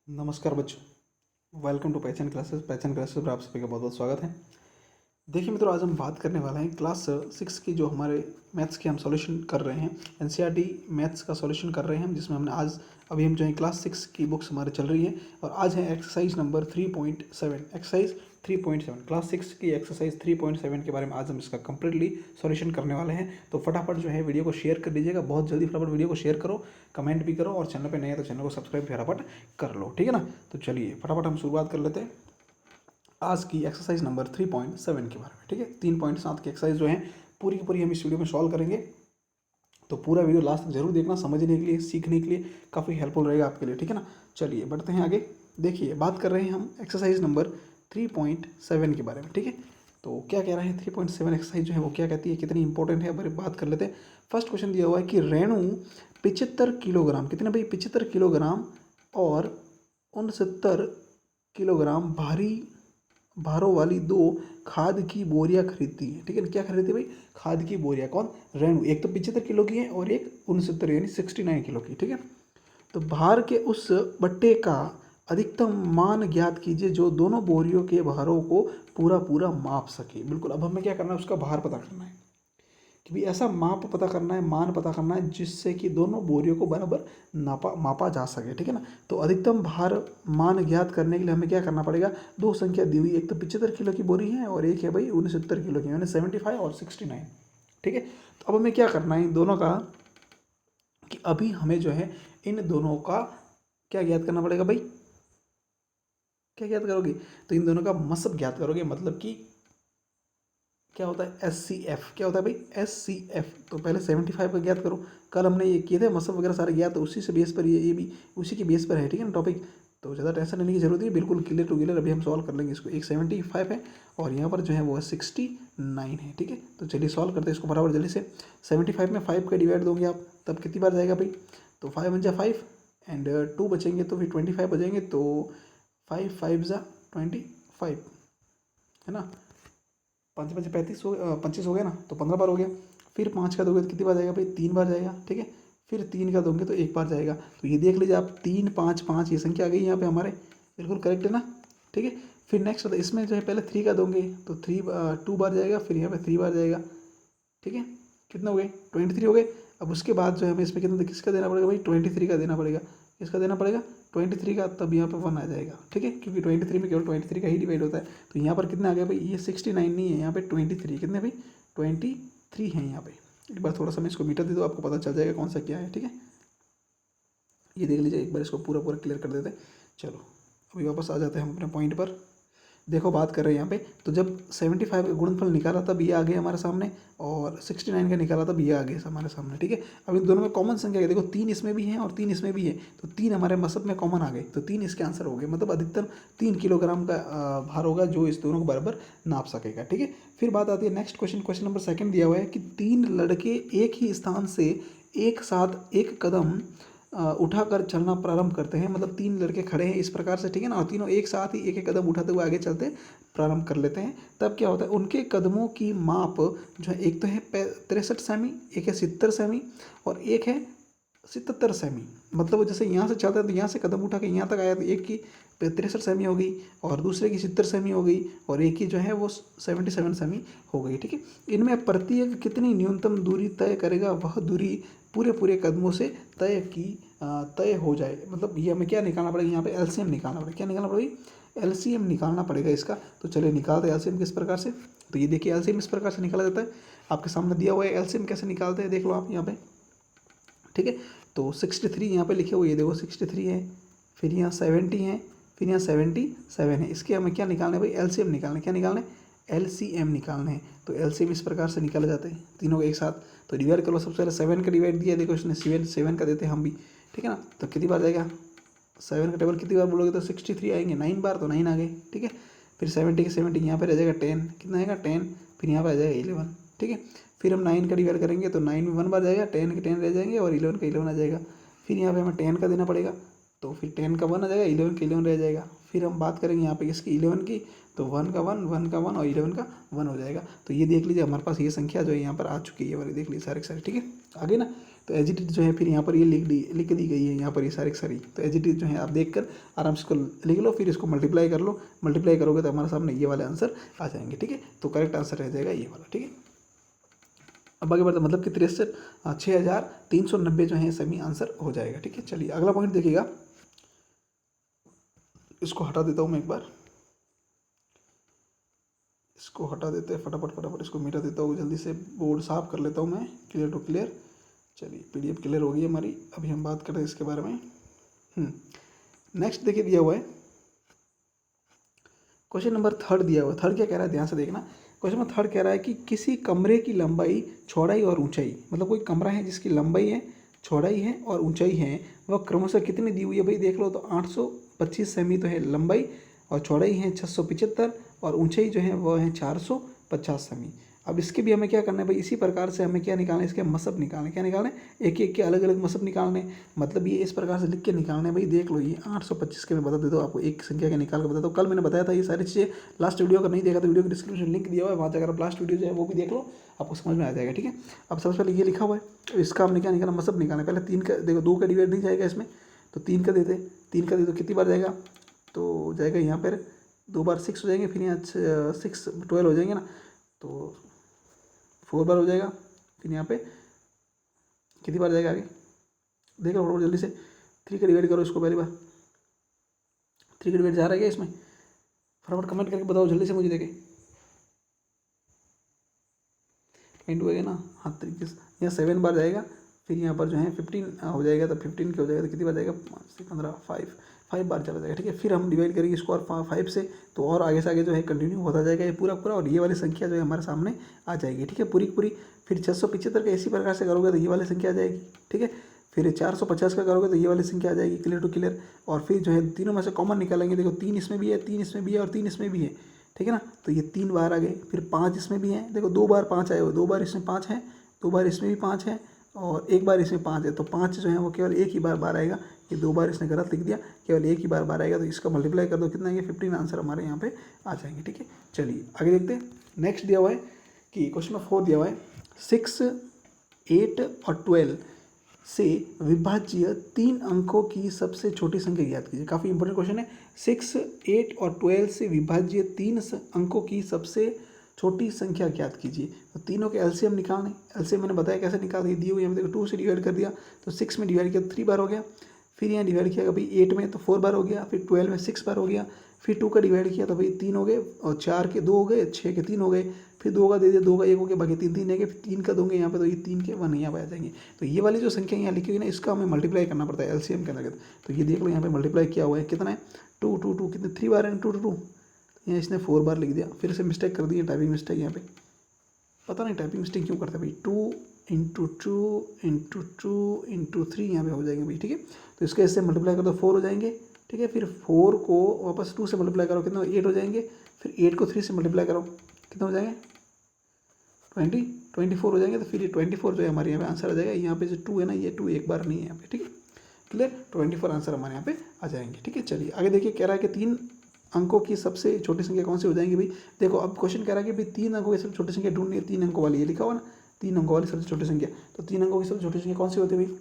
नमस्कार बच्चों, welcome to पहचान क्लासेस पर आप सभी का बहुत बहुत स्वागत है। देखिए मित्रों, आज हम बात करने वाले हैं क्लास 6 की जो हमारे मैथ्स की हम सॉल्यूशन कर रहे हैं। एनसीईआरटी मैथ्स का सॉल्यूशन कर रहे हैं, जिसमें हमने आज अभी हम जो है क्लास 6 की बुक्स हमारे चल रही है और आज है एक्सरसाइज नंबर 3.7। एक्सरसाइज 3.7 क्लास 6 की एक्सरसाइज 3.7 के बारे में आज हम इसका कंप्लीटली सॉल्यूशन करने वाले हैं। तो फटाफट जो है वीडियो को शेयर कर दीजिएगा, बहुत जल्दी फटाफट वीडियो को शेयर करो, कमेंट भी करो और चैनल पर नए हैं तो चैनल को सब्सक्राइब फटाफट कर लो, ठीक है ना। तो चलिए फटाफट हम शुरुआत कर लेते हैं आज की एक्सरसाइज नंबर 3.7 के बारे में, ठीक है। 3.7 की एक्सरसाइज जो है पूरी की पूरी हम इस वीडियो में सॉल्व करेंगे। तो पूरा वीडियो लास्ट तक जरूर देखना, समझने के लिए, सीखने के लिए काफ़ी हेल्पफुल रहेगा आपके लिए, ठीक है ना। चलिए बढ़ते हैं आगे। देखिए बात कर रहे हैं हम एक्सरसाइज नंबर 3.7 के बारे में, ठीक है। तो क्या कह रहे हैं 3.7 एक्सरसाइज जो है वो क्या कहती है, कितनी इंपॉर्टेंट है, बारे बात कर लेते हैं। फर्स्ट क्वेश्चन दिया हुआ है कि रेणु 75 किलोग्राम, कितने भाई 75 किलोग्राम और 69 किलोग्राम भारों वाली दो खाद की बोरियां खरीदती है, ठीक है ना। क्या खरीदती है भाई, खाद की बोरियां। कौन, रेणु। एक तो 75 किलो की है और एक 69 यानी 69 किलो की, ठीक है। तो भार के उस बट्टे का अधिकतम मान ज्ञात कीजिए जो दोनों बोरियों के भारों को पूरा पूरा माप सके। बिल्कुल, अब हमें क्या करना है, उसका भार पता करना है कि भाई ऐसा माप पता करना है, मान पता करना है जिससे कि दोनों बोरियों को बराबर मापा जा सके, ठीक है ना। तो अधिकतम भार मान ज्ञात करने के लिए हमें क्या करना पड़ेगा, दो संख्या दी हुई, एक तो 75 किलो की बोरी है और एक है भाई 69 किलो की, यानी 75 और 69, ठीक है। तो अब हमें क्या करना है इन दोनों का, कि अभी हमें जो है इन दोनों का क्या ज्ञात करना पड़ेगा भाई, क्या ज्ञात करोगे, तो इन दोनों का मसब ज्ञात करोगे। मतलब कि क्या होता है एस सी एफ, क्या होता है भाई एस सी एफ। तो पहले 75 का ज्ञात करो, कल हमने ये किए थे मसब वगैरह सारे ज्ञात, तो उसी से बेस पर ये भी उसी के बेस पर है, ठीक है ना टॉपिक। तो ज़्यादा टेंशन लेने की जरूरत है, बिल्कुल क्लियर टू क्लियर अभी हम सॉल्व कर लेंगे इसको। एक 75 है और यहाँ पर जो है वो है 69 है, ठीक है। तो चलिए सॉल्व करते हैं इसको बराबर जल्दी से। 75 में 5 का डिवाइड दोगे आप तब कितनी बार जाएगा भाई, तो 5 × 5 एंड 2 बचेंगे तो फिर 25 बचेंगे, तो 5 5 × 25 है ना। 5 5 35 हो 25 हो गया ना, तो 15 बार हो गया। फिर 5 का दोगे तो कितनी बार जाएगा भाई, 3 बार जाएगा, ठीक है। फिर 3 का दोगे तो 1 बार जाएगा। तो ये देख लीजिए आप 3 5 5 ये संख्या आ गई यहाँ पे हमारे, बिल्कुल करेक्ट है ना, ठीक है। फिर नेक्स्ट होता है इसमें जो है पहले 3 का दोगे तो 2 बार जाएगा, फिर यहाँ पे 3 बार जाएगा, ठीक है। कितने हो गए, 23 हो गए। अब उसके बाद जो है हमें इसमें कितना किसका देना पड़ेगा भाई, 23 का देना पड़ेगा। किसका देना पड़ेगा, 23 का, तब यहाँ पे 1 आ जाएगा, ठीक है। क्योंकि 23 में केवल 23 का ही डिवाइड होता है। तो यहाँ पर कितना आ गया भाई, ये 69 नहीं है, यहाँ पे 23 कितने भाई 23 है यहाँ पे। एक बार थोड़ा सा मैं इसको मीटर दे दो, आपको पता चल जाएगा कौन सा क्या है, ठीक है। ये देख लीजिए एक बार, इसको पूरा पूरा क्लियर कर देते हैं। चलो अभी वापस आ जाते हैं हम अपने पॉइंट पर। देखो बात कर रहे हैं यहाँ पे, तो जब 75 का गुणनफल निकाला तब ये आ गया हमारे सामने और 69 का निकाला तब ये आ गया हमारे सामने, ठीक है। अब इन दोनों में कॉमन संख्या है, देखो 3 इसमें भी है और 3 इसमें भी है, तो 3 हमारे मसब में कॉमन आ गए, तो 3 इसके आंसर हो गए। मतलब अधिकतम 3 किलोग्राम का भार होगा जो इस दोनों को बराबर नाप सकेगा, ठीक है। फिर बात आती है नेक्स्ट क्वेश्चन, क्वेश्चन नंबर 2 दिया हुआ है कि 3 लड़के एक ही स्थान से एक साथ एक कदम उठाकर चलना प्रारंभ करते हैं। मतलब 3 लड़के खड़े हैं इस प्रकार से, ठीक है ना, और तीनों एक साथ ही एक एक कदम उठाते हुए आगे चलते प्रारंभ कर लेते हैं। तब क्या होता है, उनके कदमों की माप जो है एक तो है 63 सेमी, एक है 70 सेमी और एक है 77 सेमी। मतलब वो जैसे यहाँ से चलता है तो यहाँ से कदम उठा के यहाँ तक आया तो एक की 63 सेमी हो गई और दूसरे की 70 सेमी हो गई और एक की जो है वो 77 सेमी हो गई, ठीक है। इनमें प्रत्येक कितनी न्यूनतम दूरी तय करेगा, वह दूरी पूरे पूरे कदमों से तय हो जाए। मतलब ये हमें क्या निकालना पड़ेगा, यहाँ पे एलसीएम निकालना पड़ेगा। क्या निकालना पड़ेगा, एलसीएम निकालना पड़ेगा इसका। तो चलिए निकालते हैं एलसीएम किस प्रकार से। तो ये देखिए एलसीएम इस प्रकार से निकाला जाता है, आपके सामने दिया हुआ है। एलसीएम कैसे निकालते हैं देख लो आप यहाँ पे, ठीक है। तो 63 यहाँ पे लिखे हुए, ये देखो 63 है, फिर यहाँ 70 है, फिर यहाँ 77 है। इसके हमें क्या निकालना है भाई, एलसीएम निकालना है। क्या निकालना है, एलसीएम निकालना है। तो एलसीएम इस प्रकार से निकाले जाते हैं तीनों को एक साथ। तो डिवाइड करो, सबसे पहले 7 का डिवाइड दिया, देखो इसने 7 का देते हैं हम भी, ठीक है ना। तो कितनी बार जाएगा, 7 का टेबल कितनी बार बोलोगे तो 63 आएंगे, 9 बार, तो 9 आ गए, ठीक है। फिर 70 के 70 यहाँ पे रह जाएगा 10, कितना आएगा 10, फिर यहाँ पर आ जाएगा 11, ठीक है। फिर हम 9 का डिवाइड करेंगे तो 9 में 1 बार जाएगा, 10 के 10 रह जाएंगे और 11 का 11 आ जाएगा। फिर यहाँ पे हमें 10 का देना पड़ेगा, तो फिर 10 का 1 आ जाएगा, 11 का 11 रह जाएगा। फिर हम बात करेंगे यहाँ पे इसकी 11 की, तो 1 का 1, 1 का 1 और 11 का 1 हो जाएगा। तो ये देख लीजिए हमारे पास ये संख्या जो है यहाँ पर आ चुकी है, ये वाली देख लीजिए सारे सारे, ठीक है। आगे ना तो एज इट इज जो है फिर यहाँ पर ये लिख दी गई है यहाँ पर ये सारी सारी। तो एज इट इज जो है आप देख कर आराम से इसको लिख लो, फिर इसको मल्टीप्लाई कर लो। मल्टीप्लाई करोगे तो हमारे सामने ये वाले आंसर आ जाएंगे, ठीक है। तो करेक्ट आंसर रह जाएगा ये वाला, ठीक है। अब आगे बढ़ते मतलब कि 63,390 जो है सभी आंसर हो जाएगा, ठीक है। चलिए अगला पॉइंट देखिएगा, इसको हटा देता हूँ मैं एक बार, इसको हटा देते हैं फटाफट फटाफट, इसको मिटा देता हूँ जल्दी से, बोर्ड साफ कर लेता हूँ मैं, क्लियर टू क्लियर। चलिए PDF क्लियर हो गई हमारी। अभी हम बात करते हैं इसके बारे में। नेक्स्ट देखिए दिया हुआ है क्वेश्चन नंबर 3 दिया हुआ है। 3 क्या कह रहा है, ध्यान से देखना। क्वेश्चन नंबर 3 कह रहा है कि किसी कमरे की लंबाई, चौड़ाई और ऊंचाई, मतलब कोई कमरा है जिसकी लंबाई है, चौड़ाई है और ऊंचाई है, वह क्रमशः कितनी दी हुई है भाई देख लो। तो 825 सेमी तो है लंबाई, और चौड़ाई है 675, और ऊंचाई जो है वह है 450 सेमी। अब इसके भी हमें क्या करना है भाई, इसी प्रकार से हमें क्या निकालना है, इसके मसब निकालने, क्या निकालना है, एक एक के अलग अलग मसब निकालने। मतलब ये इस प्रकार से लिख के निकालने भाई, देख लो ये 825 के मैं बता देता हूँ आपको, एक संख्या के निकाल कर बताता हूँ। कल मैंने बताया था ये सारी चीज़ें, लास्ट वीडियो का नहीं देखा तो वीडियो के डिस्क्रिप्शन लिंक दिया हुआ है, वहाँ जाकर आप लास्ट वीडियो जो है वो भी देख लो, आपको समझ में आ जाएगा, ठीक है। अब सबसे पहले ये लिखा हुआ है, तो इसका हमने क्या निकाला, मसब निकालना। पहले 3 का देखो, 2 का डिवाइड नहीं जाएगा इसमें, तो 3 का देते, 3 का दे तो कितनी बार जाएगा, तो जाएगा यहाँ पर 2 बार 6 हो जाएंगे, फिर यहाँ 6 12 हो जाएंगे ना, तो 4 बार हो जाएगा। फिर यहाँ पे कितनी बार जाएगा आगे देख लो फटाफट जल्दी से। 3 का डिवाइड करो इसको, पहली बार 3 का डिवाइड जा रहा है क्या इसमें, फटाफट कमेंट करके बताओ जल्दी से मुझे देखे। 20 हो गया ना, हाँ 3 यहाँ 7 बार जाएगा। फिर यहाँ पर जो है 15 हो जाएगा, तो 15 के हो जाएगा तो कितनी बार जाएगा, 5 से 15 5 बार चला जाएगा, ठीक है। फिर हम डिवाइड करेंगे इसको और 5 से, तो और आगे से आगे जो है कंटिन्यू होता जाएगा ये पूरा पूरा, और ये वाली संख्या जो है हमारे सामने आ जाएगी, ठीक है, पूरी पूरी। फिर 675 का इसी प्रकार से करोगे तो ये वाली संख्या आ जाएगी, ठीक है। फिर 450 का करोगे तो ये वाली संख्या आ जाएगी, क्लियर टू क्लियर। और फिर जो है तीनों में से कॉमन निकालेंगे, देखो 3 इसमें भी है, 3 इसमें भी है और 3 इसमें भी है, ठीक है ना। तो ये 3 बार आ गए। फिर 5 इसमें भी है, देखो 2 बार 5 आए हुए, 2 बार इसमें 5 है, 2 बार इसमें भी 5 है, और 1 बार इसमें 5 है। तो 5 जो है वो केवल एक ही बार आएगा, ये 2 बार इसने गलत लिख दिया, केवल एक ही बार आएगा। तो इसका मल्टीप्लाई कर दो, कितना आएंगे 15 आंसर हमारे यहाँ पे आ जाएंगे, ठीक है। चलिए आगे देखते हैं। नेक्स्ट दिया हुआ है कि क्वेश्चन नंबर 4 दिया हुआ है, 6, 8 और 12 से विभाज्य 3 अंकों की सबसे छोटी संख्या ज्ञात कीजिए। काफ़ी इंपॉर्टेंट क्वेश्चन है। 6, 8 और 12 से विभाज्य 3 अंकों की सबसे छोटी संख्या ज्ञात कीजिए। तो तीनों के एलसीएम निकालने, एलसीएम मैंने बताया कैसे निकाल दी हुई है, देखो 2 से डिवाइड कर दिया तो 6 में डिवाइड किया तो 3 बार हो गया। फिर यहाँ डिवाइड किया भाई 8 में तो 4 बार हो गया। फिर 12 में 6 बार हो गया। फिर 2 का डिवाइड किया तो भाई 3 हो गए, और 4 के 2 हो गए, 6 के 3 हो गए। फिर 2 का दे दिया, 2 का 1 हो गया, बाकी 3 3 है, फिर 3 का दोगे यहाँ पे तो ये 3 के 1 यहाँ पे आ जाएंगे। तो ये वाली जो संख्या यहाँ लिखी हुई ना, इसका हमें मल्टीप्लाई करना पड़ता है एलसीएम के अंतर्गत। तो ये देख लो यहाँ पे मल्टीप्लाई किया हुआ है, कितना है 2 2 2, कितने 3 बार है 2 2 2, यहाँ इसने 4 बार लिख दिया। फिर से मिस्टेक कर दी है, टाइपिंग मिस्टेक यहाँ पे, पता नहीं टाइपिंग मिस्टेक क्यों करता है भाई। 2 इंटू 2 इंटू 2 इंटू 3 यहाँ पे हो जाएंगे भाई, ठीक है। तो इसके इससे मल्टीप्लाई करो तो 4 हो जाएंगे, ठीक है। फिर 4 को वापस 2 से मल्टीप्लाई करो, कितना 8 हो जाएंगे। फिर 8 को 3 से मल्टीप्लाई करो, कितना हो जाएंगे 24 हो जाएंगे। तो फिर ये 24 जो है हमारे यहाँ पे आंसर आ जाएगा। यहाँ पे जो 2 है ना, ये 2 एक बार नहीं है यहाँ पे, ठीक है, क्लियर। 24 आंसर हमारे यहाँ पे आ जाएंगे, ठीक है। चलिए आगे देखिए, कह रहा है कि 3 अंकों की सबसे छोटी संख्या कौन सी हो जाएंगी भाई। देखो अब क्वेश्चन कह रहा है कि भाई 3 अंकों की सबसे छोटी संख्या ढूंढनी है, 3 अंकों वाली, ये लिखा हुआ ना 3 अंकों वाली सबसे छोटी संख्या। तो 3 अंकों की सबसे छोटी संख्या कौन सी होती है भाई,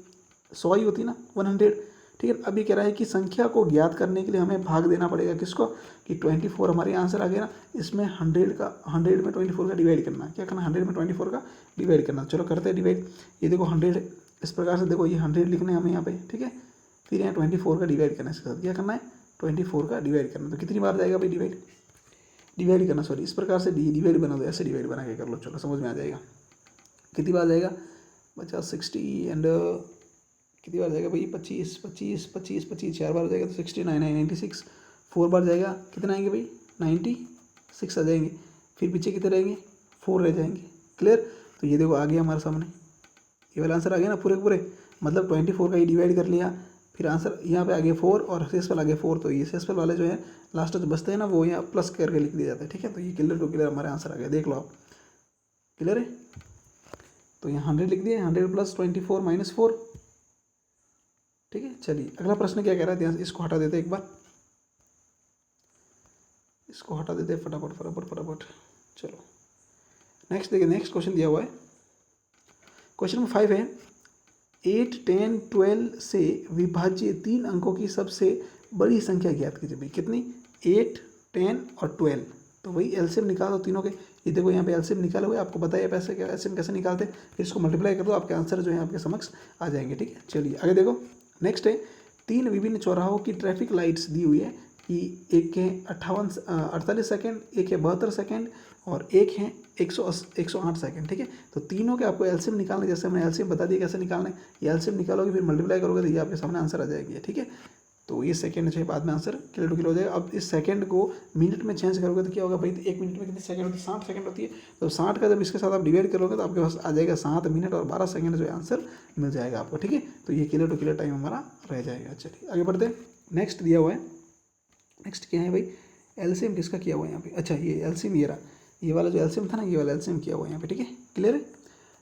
100 ही होती है ना, 100, ठीक है। अभी कह रहा है कि संख्या को ज्ञात करने के लिए हमें भाग देना पड़ेगा किसको, कि 24 हमारे आंसर आ गया ना, इसमें 100 में 24 का डिवाइड करना है। क्या करना, 100 में 24 का डिवाइड करना। चलो करते हैं डिवाइड। ये देखो 100 इस प्रकार से, देखो ये 100 लिखने हैं हमें यहाँ पे, ठीक है। फिर यहाँ 24 का डिवाइड करना है, इसके साथ क्या करना है 24 का डिवाइड करना। तो कितनी बार जाएगा भाई डिवाइड करना, सॉरी इस प्रकार से डिवाइड बना दो, ऐसे डिवाइड बना के कर लो, चलो समझ में आ जाएगा। कितनी बार जाएगा 50 60 एंड कितनी बार जाएगा भाई 25 25 25 25, 4 बार हो जाएगा तो 69 96। 4 बार जाएगा, कितने आएंगे भाई 96 आ जाएंगे। फिर पीछे कितने रहेंगे 4 रह जाएंगे, क्लियर। तो ये देखो आ गया हमारे सामने, ये वाला आंसर आ गया ना पूरे पूरे, मतलब 24 का ही डिवाइड कर लिया। फिर आंसर यहाँ पे आगे 4 और शेषफल आगे 4, तो ये शेषफल वाले जो है लास्ट जो बचते हैं ना, वो यहाँ प्लस करके लिख दिया जाता है, ठीक है। तो ये क्लियर टू क्लियर हमारे आंसर आ गया, देख लो आप, क्लियर है। तो यहाँ 100 लिख दिया, 100 प्लस 24 माइनस 4, ठीक है। चलिए अगला प्रश्न क्या कह रहा है, ध्यान से इसको हटा देते हैं एक बार। इसको हटा देते हैं फटाफट फटाफट फटाफट। चलो नेक्स्ट देखिए, नेक्स्ट क्वेश्चन दिया हुआ है, क्वेश्चन नंबर 5 है 8, 10, 12 से विभाज्य 3 अंकों की सबसे बड़ी संख्या ज्ञात कीजिए। भाई कितनी? 8, 10 और 12। तो वही एलसीएम निकाल दो तीनों के। ये देखो यहाँ पे एलसीएम निकाले हुए, आपको बताइए पैसे क्या एलसीएम कैसे निकालते हैं, फिर इसको मल्टीप्लाई कर दो, आपके आंसर जो है आपके समक्ष आ जाएंगे। ठीक है, चलिए आगे देखो। नेक्स्ट है 3 विभिन्न चौराहों की ट्रैफिक लाइट्स दी हुई है कि एक है 48 सेकेंड, एक है 72 सेकेंड और एक है 108 सेकेंड। ठीक है, तो तीनों के आपको एलसीएम निकालना है। जैसे हमने एलसीएम बता दिया कैसे निकालना है, ये एलसीएम निकालोगे फिर मल्टीप्लाई करोगे तो ये आपके सामने आंसर आ जाएगी। ठीक है, तो ये सेकंड जो है बाद में आंसर किलो टू किलो हो जाएगा। अब इस सेकंड को मिनट में चेंज करोगे तो क्या होगा भाई, तो 1 मिनट में कितनी सेकंड होती है? 60 सेकंड होती है। तो 60 का जब इसके साथ आप डिवाइड करोगे तो आपके पास आ जाएगा 7 मिनट और 12 सेकंड जो है आंसर मिल जाएगा आपको। ठीक है, तो ये किलो टू किलो टाइम हमारा रह जाएगा। चलिए आगे बढ़ते हैं। नेक्स्ट दिया हुआ है, नेक्स्ट क्या है भाई, एलसीएम किसका किया हुआ है यहाँ पे? अच्छा ये एलसीएम ये रहा, ये वाला जो एलसीएम था ना, ये वाला एलसीएम किया हुआ है यहाँ पे। ठीक है, क्लियर है।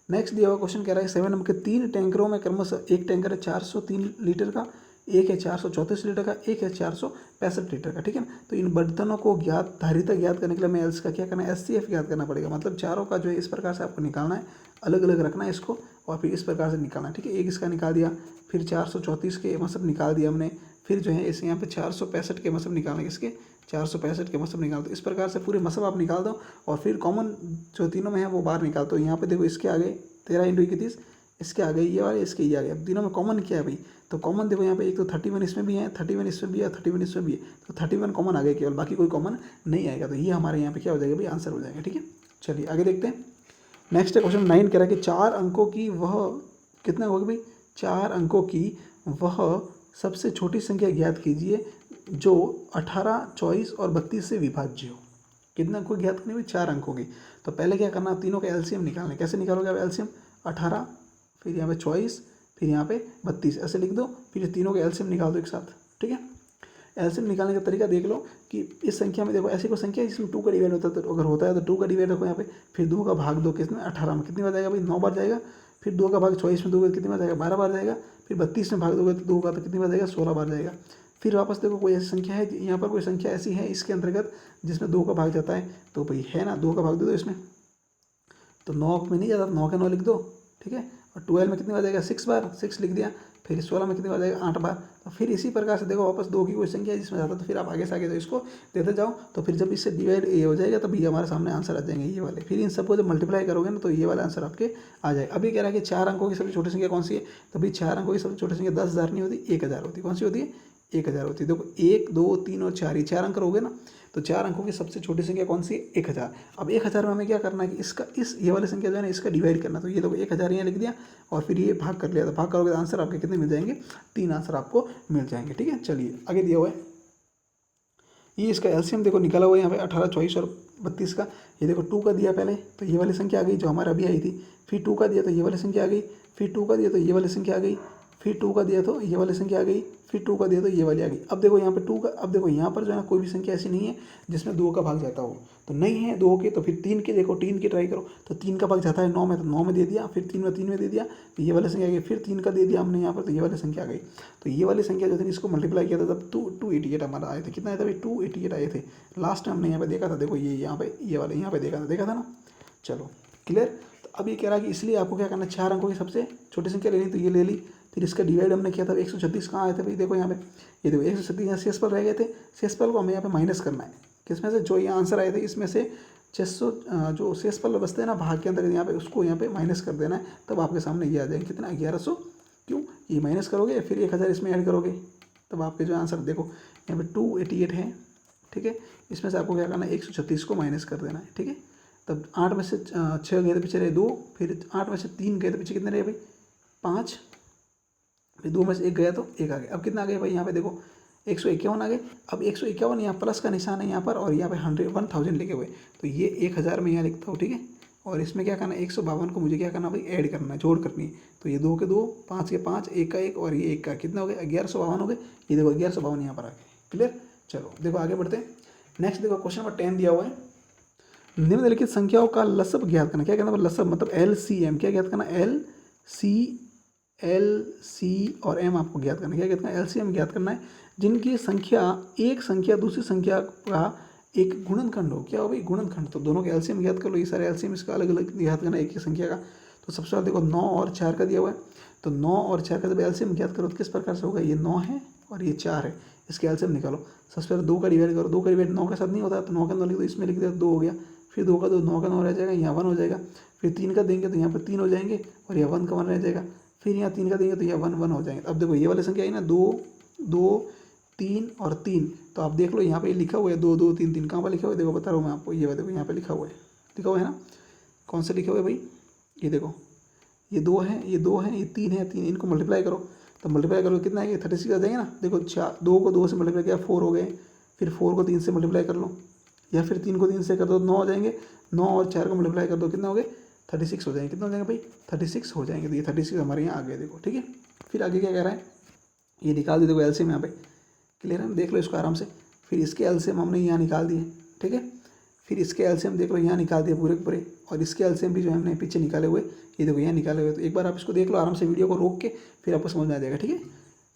नेक्स्ट दिया हुआ क्वेश्चन कह रहा है 7 नंबर के 3 टैंकरों में क्रमशः एक टैंकर है 403 लीटर का, एक है 434 लीटर का, एक है 465 लीटर का। ठीक है ना, तो इन बर्तनों को धारिता ज्ञात करने के लिए हमें एल्स का क्या करना है, एचसीएफ ज्ञात करना पड़ेगा। मतलब चारों का जो है इस प्रकार से आपको निकालना है, अलग अलग रखना है इसको और फिर इस प्रकार से निकालना है। ठीक है, एक इसका निकाल दिया, फिर 434 के मतलब निकाल दिया हमने, फिर जो है इस यहाँ पे 465 के मतलब निकालना है, इसके 465 के मतलब निकाल दो। इस प्रकार से पूरे मतलब आप निकाल दो और फिर कॉमन जो तीनों में है वो बाहर निकाल दो। यहाँ पे देखो इसके आगे 13 × 31, इसके आगे ये वाले, इसके ये आगे। अब तीनों में कॉमन क्या है भाई, तो कॉमन देखो यहाँ पे एक तो 31 इसमें भी है, 31 इसमें भी है, 31 इसमें भी है, तो 31 कॉमन आ गया केवल, बाकी कोई कॉमन नहीं आएगा। तो ये हमारे यहाँ पे क्या हो जाएगा भाई, आंसर हो जाएगा। ठीक है, चलिए आगे देखते हैं। नेक्स्ट क्वेश्चन 9 कह रहा है कि 4 अंकों की वह कितना होगा भाई, 4 अंकों की वह सबसे छोटी संख्या ज्ञात कीजिए जो 18, 24 और 32 से विभाज्य हो। कितना अंकों ज्ञात करनी भाई, 4 अंकों की। तो पहले क्या करना, तीनों का एलसीएम निकालना है। कैसे निकालोगे आप एलसीएम, 18 फिर यहाँ पे 24 फिर यहाँ पे 32 ऐसे लिख दो, फिर तीनों का एलसीएम निकाल दो एक साथ। ठीक है, एलसीएम निकालने का तरीका देख लो कि इस संख्या में देखो ऐसी कोई संख्या है जिसमें 2 का डिवाइड होता है, तो अगर होता है तो 2 का डिवाइड रखो यहाँ पे, फिर 2 का भाग दो कितने, 18 में कितनी बार जाएगा भाई, 9 बार जाएगा। फिर 2 का भाग 24 में दोगे कितनी बार जाएगा, 12 बार जाएगा। फिर 32 में भाग दोगे तो 2 का तो कितनी बार जाएगा, 16 बार जाएगा। फिर वापस देखो कोई ऐसी संख्या है, यहाँ पर कोई संख्या ऐसी है इसके अंतर्गत जिसमें 2 का भाग जाता है, तो भाई है ना, 2 का भाग दे दो इसमें, तो 9 में नहीं जाता, 9 के 9 लिख दो। ठीक है, और 12 में कितनी बार जाएगा, 6 बार, 6 लिख दिया। फिर 16 में कितनी बार जाएगा, 8 बार। तो फिर इसी प्रकार से देखो वापस 2 की कोई संख्या है जिसमें जाता है, तो फिर आप आगे से आगे तो इसको देते जाओ, तो फिर जब इससे डिवाइड ये हो जाएगा तब ये हमारे सामने आंसर आ जाएंगे ये वाले। फिर इन सबको जब मल्टीप्लाई करोगे ना तो ये वाला आंसर आपके आ जाएगा। अभी कह रहा है कि 4 अंकों की सबसे छोटी संख्या कौन सी है, तो भाई 4 अंकों की सबसे छोटी संख्या 10,000 नहीं होती, 1,000 होती है। कौन सी होती है, 1,000 होती है। देखो 1, 2, 3 और 4, ये 4 अंक हो गए ना, तो 4 अंकों की सबसे छोटी संख्या कौन सी है, 1,000। अब 1,000 में हमें क्या करना है कि इसका ये वाली संख्या जो है ना इसका डिवाइड करना। तो ये देखो 1,000 यहाँ लिख दिया और फिर ये भाग कर लिया, तो भाग करोगे तो आंसर आपके कितने मिल जाएंगे, 3 आंसर आपको मिल जाएंगे। ठीक है, चलिए आगे दिया हुआ है, ये इसका एलसीएम देखो निकाला हुआ है यहाँ पे 18, 24 और 32 का। ये देखो 2 का दिया पहले तो ये वाली संख्या आ गई जो हमारे अभी आई थी, फिर 2 का दिया तो ये वाली संख्या आ गई, फिर 2 का दिया तो ये वाली संख्या आ गई, फिर 2 का दिया तो ये वाली संख्या आ गई, फिर 2 का दिया तो ये वाली आ गई। अब देखो यहाँ पे 2 का, अब देखो यहाँ पर जो है ना कोई भी संख्या ऐसी नहीं है जिसमें 2 का भाग जाता हो, तो नहीं है 2 के, तो फिर 3 के देखो, 3 के ट्राई करो, तो 3 का भाग जाता है 9 में, तो 9 में दे दिया, फिर 3 में दे दिया तो ये वाली संख्या आ गई, फिर 3 का दे दिया हमने यहाँ पर तो ये वाली संख्या आ गई। तो ये वाली संख्या जो थी इसको मल्टीप्लाई किया था तब 288 हमारा आए थे। कितना आया था भाई, 288 आए थे। लास्ट टाइम हमने यहाँ पे देखा था, देखो ये यहाँ पे ये वाले यहाँ पे देखा था ना। चलो क्लियर। तो अब ये कह रहा है कि इसलिए आपको क्या करना है, 4 अंकों की सबसे छोटी संख्या लेनी, तो ये ले ली। फिर इसका डिवाइड हमने किया था 136 कहाँ आए थे भाई, देखो यहाँ पे, ये देखो 136 यहाँ शेषफल रह गए थे, शेषफल को हमें यहाँ पे माइनस करना है। किसमें से, जो यहाँ आंसर आए थे इसमें से 600 जो शेषफल बचते हैं ना भाग के अंदर, यहाँ पे उसको यहाँ पे माइनस कर देना है, तब आपके सामने ये आ जाएंगे कितना, 1100। क्यों, ये माइनस करोगे फिर 1000 इसमें ऐड करोगे, तब आपके जो आंसर देखो यहाँ पे 288 है। ठीक है, इसमें से आपको क्या करना है, 136 को माइनस कर देना है। ठीक है, तब 8 में से 6 गए तो पीछे रहे 2, फिर 8 में से 3 गए तो पीछे कितने रहे भाई, 5, फिर 2 में से 1 गया तो 1 आ गया। अब कितना आ गया भाई, यहाँ पे देखो 151 आ गए। अब 151 यहाँ प्लस का निशान है यहाँ पर, और यहाँ पे 1000 लिखे हुए, तो ये 1000 में यहाँ लिखता हूँ। ठीक है, और इसमें क्या करना है, 152 को मुझे क्या करना भाई, ऐड करना है, जोड़ करनी है। तो ये 2 के 2, 5 के 5, 1 का 1 और ये 1 का, कितना हो गया, 1152 हो गए। ये देखो 1152 यहाँ पर आ गए। क्लियर, चलो देखो आगे बढ़ते हैं। नेक्स्ट देखो क्वेश्चन नंबर 10 दिया हुआ है, निम्नलिखित संख्याओं का लसब ज्ञात करना। क्या कहना है लसब, मतलब LCM, क्या ज्ञात करना, LC और M आपको ज्ञात करना है। क्या ज्ञात करना है, LCM ज्ञात करना है, जिनकी संख्या एक संख्या दूसरी संख्या का एक गुणनखंड हो, क्या हो भाई, गुणनखंड। तो दोनों के एलसीएम ज्ञात कर लो, ये सारे एलसीएम इसका अलग अलग ज्ञात करना एक ही संख्या का। तो सबसे पहले देखो 9 और 4 का दिया हुआ है, तो 9 और 4 का जब एलसीएम ज्ञात करो तो किस प्रकार से होगा, ये 9 है और ये 4 है, इसके एलसीएम निकालो। सबसे पहले 2 का डिवाइड करो, 2 का डिवाइड 9 के साथ नहीं होता, तो 9 का 9 लिख दो, इसमें लिख दिया 2 हो गया। फिर 2 का 2, 9 का 9 रह जाएगा, यहाँ 1 हो जाएगा। फिर 3 का देंगे तो यहाँ पर 3 हो जाएंगे और यहाँ 1 का 1 रह जाएगा। फिर यहाँ 3 का देंगे तो यहाँ 1 1 हो जाएंगे। अब देखो ये वाली संख्या है ना, 2 2 3 और 3, तो आप देख लो यहाँ पे लिखा हुआ है 2 2 3 3, कहाँ पर लिखा हुआ है, देखो बता रहा हूँ मैं आपको, ये देखो यहाँ पे लिखा हुआ है ना, कौन से लिखा हुआ है भाई, ये देखो, ये 2 है, ये 2 है, ये 3 है, 3, इनको मल्टीप्लाई करो, तो मल्टीप्लाई करो कितना है, 36 आ जाएंगे ना। देखो 2 को 2 से मल्टीप्लाई किया 4 हो गए, फिर 4 को 3 से मल्टीप्लाई कर लो, या फिर 3 को 3 से कर दो 9 हो जाएंगे, 9 और 4 को मल्टीप्लाई कर दो कितना हो गए, 36 हो जाएंगे। कितना हो जाएंगे भाई, 36 हो जाएंगे। तो ये 36 हमारे यहाँ आ गए, देखो ठीक है। फिर आगे क्या कह रहा है, ये निकाल दे, देखो एलसीएम यहाँ पे क्लियर है, देख लो इसको आराम से। फिर इसके एलसीएम हमने यहाँ निकाल दिए, ठीक है। फिर इसके एलसीएम देख लो यहाँ निकाल दिए पूरे के पूरे, और इसके एलसीएम भी जो है हमने पीछे निकाले हुए, ये देखो यहाँ निकाले हुए। तो एक बार आप इसको देख लो आराम से, वीडियो को रोक के, फिर आपको समझ में आ जाएगा, ठीक है।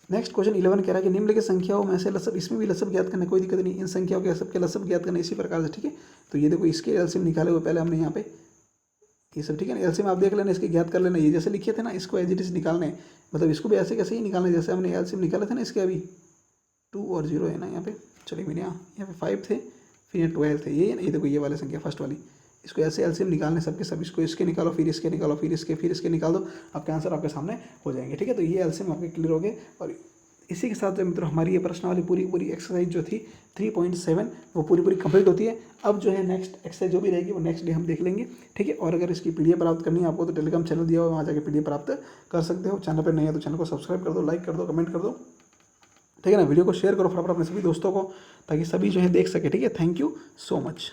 नेक्स्ट क्वेश्चन 11 कह रहा है कि निम्नलिखित संख्याओं में से लसब, इसमें भी लसब ज्ञात करना, कोई दिक्कत नहीं, इन संख्याओं के लसब के लसब ज्ञात करना इसी प्रकार से, ठीक है। तो ये देखो इसके एलसीएम निकाले हुए पहले हमने यहाँ पे, ये सब ठीक है ना। एलसीएम आप देख लेना, इसके ज्ञात कर लेना, ये जैसे लिखे थे ना, इसको एज इट इज निकालना है, मतलब इसको भी ऐसे कैसे ही निकालना है जैसे हमने एलसीएम निकाले थे ना इसके। अभी 2 और 0 है ना यहाँ पे, चलिए मेरे यहाँ पे 5 थे, फिर यहाँ 12 थे, ये देखो ये वाली संख्या फर्स्ट वाली, इसको ऐसे एलसीएम निकालने सबके सब, इसको इसके निकालो, फिर इसके निकालो, फिर इसके निकाल दो, आपके आंसर आपके सामने हो जाएंगे, ठीक है। तो ये एलसीएम आपके क्लियर हो गए। और इसी के साथ जो मित्रों हमारी ये प्रश्न वाली पूरी पूरी एक्सरसाइज जो थी 3.7 वो पूरी कंप्लीट होती है। अब जो है नेक्स्ट एक्सरसाइज जो भी रहेगी वो नेक्स्ट डे हम देख लेंगे, ठीक है। और अगर इसकी पीडीएफ प्राप्त करनी है आपको तो टेलीग्राम चैनल दिया हुआ है, वहाँ जाकर पीडीएफ प्राप्त कर सकते हो। चैनल पर नहीं है तो चैनल को सब्सक्राइब कर दो, लाइक कर दो, कमेंट कर दो, ठीक है ना। वीडियो को शेयर करो फटाफट अपने सभी दोस्तों को, ताकि सभी जो है देख सके, ठीक है। Thank you so much.